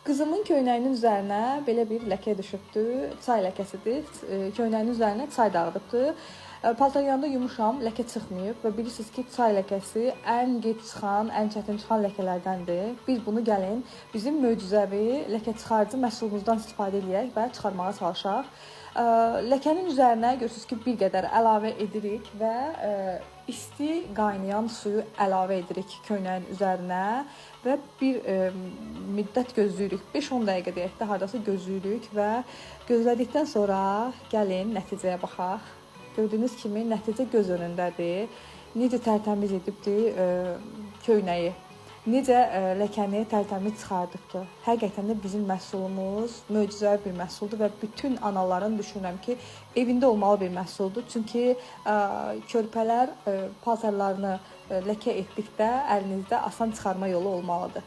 Qızımın köynəyinin üzərinə belə bir ləkə düşübdü. Çay ləkəsidir. Köynəyinin üzərinə çay dağıdıbdı. Paltaryanda yumuşam, ləkə çıxmayıb və bilirsiniz ki, çay ləkəsi ən gec çıxan, ən çətin çıxan ləkələrdəndir. Biz bunu gəlin bizim möcüzəvi ləkə çıxarıcı məhsulumuzdan istifadə edək və çıxarmağa çalışaq. Ləkənin üzərinə görürsünüz ki, bir qədər əlavə edirik və isti qaynayan suyu əlavə edirik köynəyin üzərinə və bir müddət gözləyirik. 5-10 dəqiqə deyək də, hardasa gözləyirik və gözlədikdən sonra gəlin nəticəyə baxaq. Gördüyünüz kimi nəticə göz önündədir. Necə tərtəmiz edibdir köynəyi. Necə ləkəni tərtəmiz çıxardıbdır. Həqiqətən də bizim məhsulumuz möcüzəvi bir məhsuldur və bütün anaların düşünürəm ki, evində olmalı bir məhsuldur. Çünki körpələr paltarlarını ləkə etdikdə əlinizdə asan çıxarma yolu olmalıdır.